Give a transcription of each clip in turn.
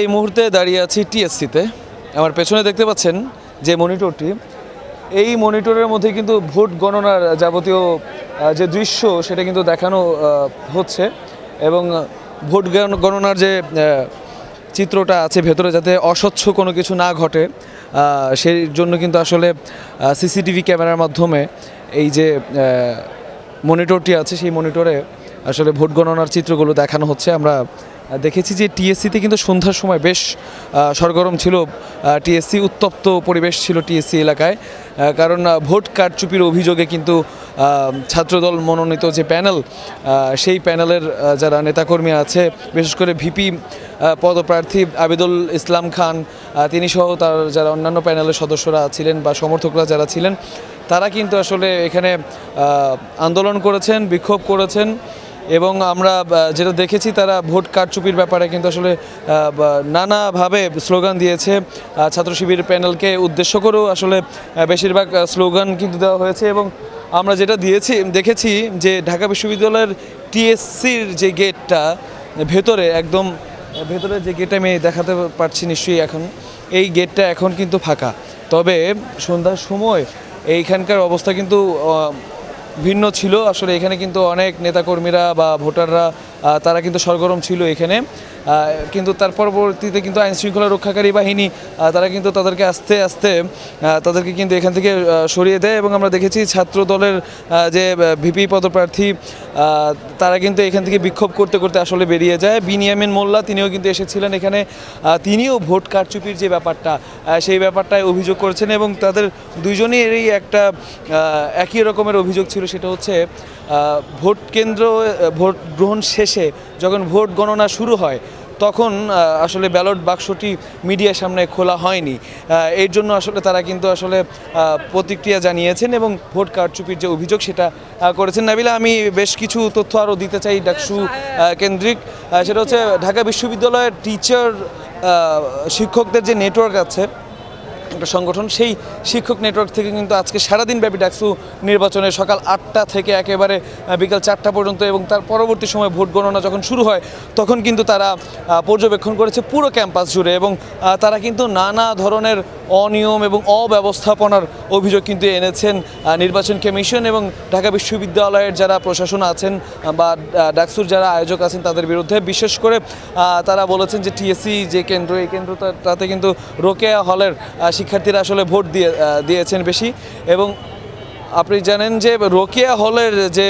এই মুহূর্তে দাঁড়িয়ে আছি টিএসসিতে। আমার পেছনে দেখতে পাচ্ছেন যে মনিটরটি, এই মনিটরের মধ্যে কিন্তু ভোট গণনার যাবতীয় যে দৃশ্য সেটা কিন্তু দেখানো হচ্ছে এবং ভোট গণনার যে চিত্রটা আছে ভেতরে যাতে অস্বচ্ছ কোনো কিছু না ঘটে সেই জন্য কিন্তু আসলে সিসিটিভি ক্যামেরার মাধ্যমে এই যে মনিটরটি আছে সেই মনিটরে আসলে ভোট গণনার চিত্রগুলো দেখানো হচ্ছে। আমরা দেখেছি যে টিএসসিতে কিন্তু সন্ধ্যার সময় বেশ সরগরম ছিল টিএসসি, উত্তপ্ত পরিবেশ ছিল টিএসসি এলাকায়, কারণ ভোট কারচুপির অভিযোগে কিন্তু ছাত্রদল মনোনীত যে প্যানেল সেই প্যানেলের যারা নেতাকর্মী আছে, বিশেষ করে ভিপি পদপ্রার্থী আবিদুল ইসলাম খান তিনি সহ তার যারা অন্যান্য প্যানেলের সদস্যরা ছিলেন বা সমর্থকরা যারা ছিলেন তারা কিন্তু আসলে এখানে আন্দোলন করেছেন, বিক্ষোভ করেছেন এবং আমরা যেটা দেখেছি তারা ভোট কারচুপির ব্যাপারে কিন্তু আসলে নানাভাবে স্লোগান দিয়েছে। ছাত্র শিবির প্যানেলকে উদ্দেশ্য করেও আসলে বেশিরভাগ স্লোগান কিন্তু দেওয়া হয়েছে এবং আমরা যেটা দেখেছি যে ঢাকা বিশ্ববিদ্যালয়ের টিএসসির যে গেটটা ভেতরে একদম ভেতরে যে গেট আমি দেখাতে পারছি নিশ্চয়ই এখন এই গেটটা এখন কিন্তু ফাঁকা, তবে সন্ধ্যার সময় এইখানকার অবস্থা কিন্তু ভিন্ন ছিল। আসলে এখানে কিন্তু অনেক নেতাকর্মীরা বা ভোটাররা তারা কিন্তু সরগরম ছিল এখানে, কিন্তু তার পরবর্তীতে কিন্তু আইনশৃঙ্খলা রক্ষাকারী বাহিনী তারা কিন্তু তাদেরকে আস্তে আস্তে তাদেরকে কিন্তু এখান থেকে সরিয়ে দেয় এবং আমরা দেখেছি ছাত্র দলের যে ভিপি পদপ্রার্থী তারা কিন্তু এখান থেকে বিক্ষোভ করতে করতে আসলে বেরিয়ে যায়। বিনিয়ামিন মোল্লা তিনিও কিন্তু এসেছিলেন এখানে, তিনিও ভোট কারচুপির যে ব্যাপারটা সেই ব্যাপারটায় অভিযোগ করেছেন এবং তাদের দুইজনেরই একটা একই রকমের অভিযোগ ছিল, সেটা হচ্ছে ভোট কেন্দ্র ভোট গ্রহণ শেষে যখন ভোট গণনা শুরু হয় তখন আসলে ব্যালট বাক্সটি মিডিয়ার সামনে খোলা হয়নি। এর জন্য আসলে তারা কিন্তু আসলে প্রতিক্রিয়া জানিয়েছেন এবং ভোট কারচুপির যে অভিযোগ সেটা করেছেন। নাবিলা, আমি বেশ কিছু তথ্য আরও দিতে চাই ডাকসু কেন্দ্রিক, সেটা হচ্ছে ঢাকা বিশ্ববিদ্যালয়ের টিচার শিক্ষকদের যে নেটওয়ার্ক আছে একটা সংগঠন, সেই শিক্ষক নেটওয়ার্ক থেকে কিন্তু আজকে সারাদিন ব্যাপী ডাকসু নির্বাচনে সকাল 8টা থেকে একেবারে বিকাল 4টা পর্যন্ত এবং তার পরবর্তী সময় ভোট গণনা যখন শুরু হয় তখন কিন্তু তারা পর্যবেক্ষণ করেছে পুরো ক্যাম্পাস জুড়ে এবং তারা কিন্তু নানা ধরনের অনিয়ম এবং অব্যবস্থাপনার অভিযোগ কিন্তু এনেছেন নির্বাচন কমিশন এবং ঢাকা বিশ্ববিদ্যালয়ের যারা প্রশাসন আছেন বা ডাকসুর যারা আয়োজক আছেন তাদের বিরুদ্ধে। বিশেষ করে তারা বলেছেন যে টিএসসি যে কেন্দ্র, এই কেন্দ্রটাতে কিন্তু রোকেয়া হলের শিক্ষার্থীরা আসলে ভোট দিয়েছেন বেশি এবং আপনি জানেন যে রোকেয়া হলের যে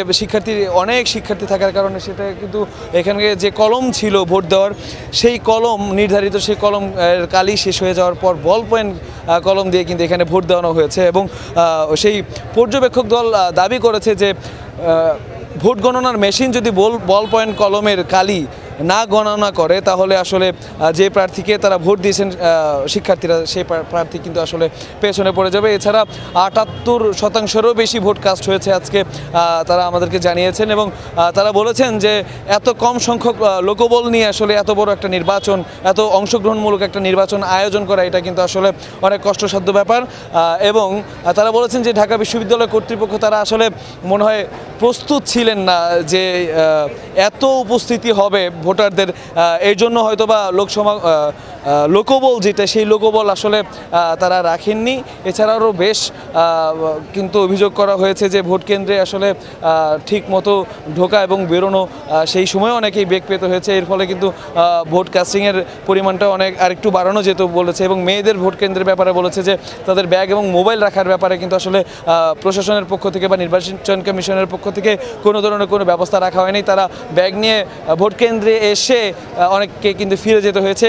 অনেক শিক্ষার্থী থাকার কারণে সেটা কিন্তু এখানে যে কলম ছিল ভোট দেওয়ার সেই কলম নির্ধারিত সেই কলম কালি শেষ হয়ে যাওয়ার পর বল পয়েন্ট কলম দিয়ে কিন্তু এখানে ভোট দেওয়ানো হয়েছে এবং সেই পর্যবেক্ষক দল দাবি করেছে যে ভোট গণনার মেশিন যদি বল পয়েন্ট কলমের কালি না গণনা করে তাহলে আসলে যে প্রার্থীকে তারা ভোট দিয়েছেন শিক্ষার্থীরা সেই প্রার্থী কিন্তু আসলে পেছনে পড়ে যাবে। এছাড়া 78%-এরও বেশি ভোট কাস্ট হয়েছে আজকে তারা আমাদেরকে জানিয়েছেন এবং তারা বলেছেন যে এত কম সংখ্যক লোকবল নিয়ে আসলে এত বড় একটা নির্বাচন, এত অংশগ্রহণমূলক একটা নির্বাচন আয়োজন করা এটা কিন্তু আসলে অনেক কষ্টসাধ্য ব্যাপার এবং তারা বলেছেন যে ঢাকা বিশ্ববিদ্যালয় কর্তৃপক্ষ তারা আসলে মনে হয় প্রস্তুত ছিলেন না যে এত উপস্থিতি হবে ভোটারদের, এই জন্য হয়তোবা লোকবল যেটা সেই লোকবল আসলে তারা রাখেননি। এছাড়াও বেশ কিন্তু অভিযোগ করা হয়েছে যে ভোট কেন্দ্রে আসলে ঠিক মতো ঢোকা এবং বেরোনো সেই সময় অনেকেই বেগ পেতে হয়েছে, এর ফলে কিন্তু ভোট কাস্টিংয়ের পরিমাণটা আরেকটু বাড়ানো যেত বলেছে এবং মেয়েদের ভোট কেন্দ্রের ব্যাপারে বলেছে যে তাদের ব্যাগ এবং মোবাইল রাখার ব্যাপারে কিন্তু আসলে প্রশাসনের পক্ষ থেকে বা নির্বাচন কমিশনের পক্ষ থেকে কোনো ধরনের কোনো ব্যবস্থা রাখা হয়নি। তারা ব্যাগ নিয়ে ভোট কেন্দ্রে এসে অনেককে কিন্তু ফিরে যেতে হয়েছে।